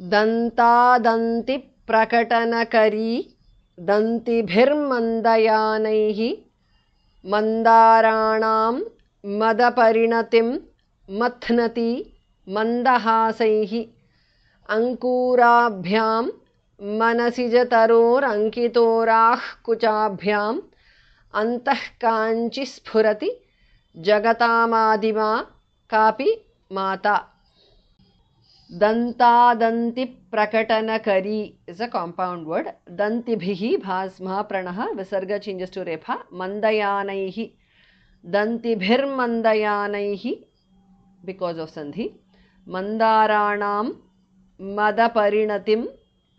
दन्तादन्ति प्रकटनकरी दन्तिभिर्मन्दयानैः मन्दाराणां मदपरिणतिं मथ्नति मन्दहासैः अंकूराभ्यां मनसिजतरोरङ्कितोराः कुचाभ्याम् अन्तः काञ्चि स्फुरति जगतामादिमा कापि माता. दन्तादन्ति प्रकटनकरी is a compound word. दन्तिभिः भास्मः प्रणः विसर्ग changes to रेफा. मन्दयानैः दन्तिभिर्मन्दयानैः because of sandhi. मन्दाराणां मदपरिणतिं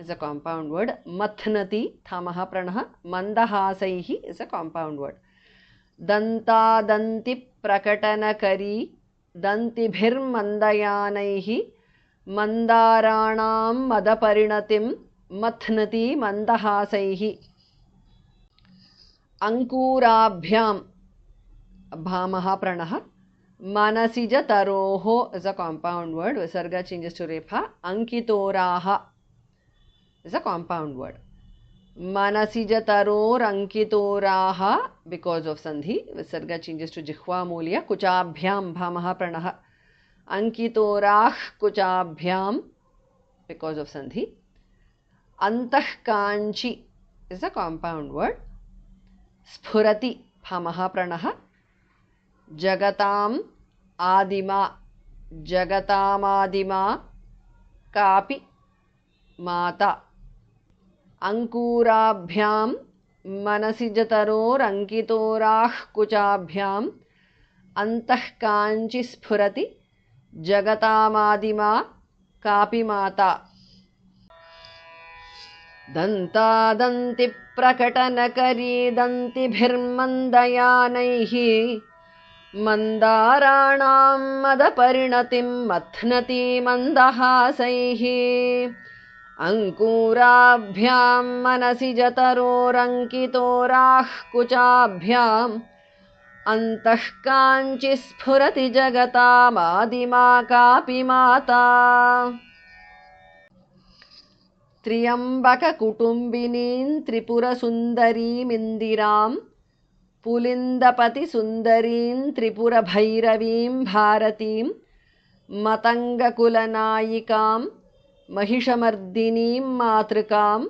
is a compound word. मथ्नति थामः प्रणः मन्दहासैः is a compound word. दन्तादन्ति प्रकटनकरी दन्तिभिर्मन्दयानैः मन्दाराणां मदपरिणतिं मथ्नति मन्दहासैः. अंकूराभ्यां भामः प्रणः मनसिजतरोः is a compound word. Visarga changes to रेफा. अंकितोराः is a compound word. मनसिजतरोरङ्कितोराः because of sandhi. Visarga changes to जिह्वा मूल्य. कुचाभ्यां भामः प्रणः अंकितोराः कुचाभ्यां because of sandhi. अन्तः Kanchi is a compound word. स्फुरति भामः प्रणः जगताम् आदिमा जगतामादिमा कापि माता. अंकूराभ्यां मनसिजतरोरङ्कितोराः कुचाभ्याम् अन्तः काञ्चि स्फुरति जगतामादिमा कापि माता. दन्तादन्ति प्रकटनकरी दन्तिभिर्मन्दयानैः मन्दाराणां मदपरिणतिं मथ्नति मन्दहासैः अंकूराभ्यां मनसिजतरोरङ्कितोराः कुचाभ्याम् अन्तः काञ्चि स्फुरति जगतामादिमा कापि माता. त्र्यम्बककुटुम्बिनीं त्रिपुरसुन्दरीमिन्दिरां पुलिन्दपतिसुन्दरीं त्रिपुरभैरवीं भारतीं मतङ्गकुलनायिकां महिषमर्दिनीं मातृकां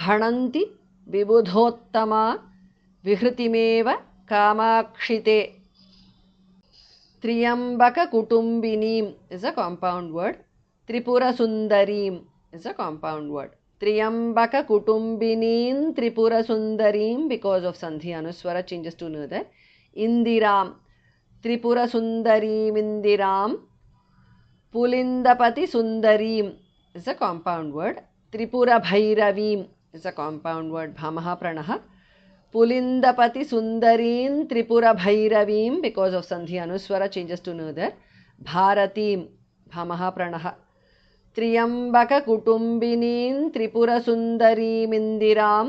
भणन्ति विबुधोत्तमा विहृतिमेव कामाक्षिते. त्र्यम्बककुटुम्बिनीं is a compound word. त्रिपुरसुन्दरीं is a compound word. त्र्यम्बककुटुम्बिनीं त्रिपुरसुन्दरीं because of sandhi anuswara changes to another. इंदिरां त्रिपुरसुन्दरीं इंदिरां पुलिन्दपतिसुन्दरीं is a compound word. त्रिपुरभैरवीं is a compound word. भामः प्रणः पुलिन्दपतिसुन्दरीं त्रिपुरभैरवीं because of sandhi anuswara changes to another. भारतीं भामः प्रणः त्र्यम्बककुटुम्बिनीं त्रिपुरसुन्दरीमिन्दिरां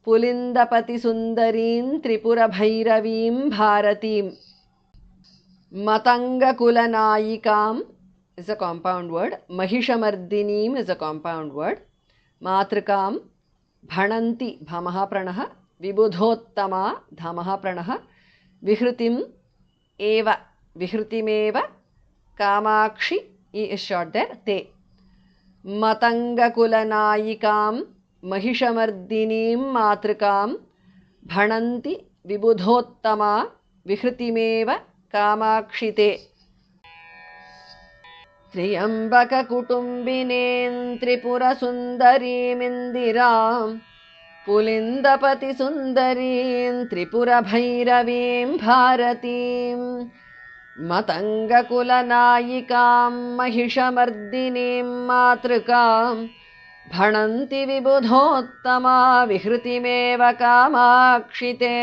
पुलिन्दपतिसुन्दरीं त्रिपुरभैरवीं भारतीं मतङ्गकुलनायिकां is a compound word. महिषमर्दिनीं is a compound word. मातृकां भणन्ति भामः प्रणः विबुधोत्तमा धामः प्रणः विहृतिम् एव विहृतिमेव Kamakshi is short there ते. मतङ्गकुलनायिकां महिषमर्दिनीं मातृकां भणन्ति विबुधोत्तमा विहृतिमेव कामाक्षि ते. त्र्यम्बककुटुम्बिनीं त्रिपुरसुन्दरीमिन्दिरां पुलिन्दपतिसुन्दरीं त्रिपुरभैरवीं भारतीं मतङ्गकुलनायिकां महिषमर्दिनीं मातृकां भणन्ति विबुधोत्तमा विहृतिमेव कामाक्षि ते.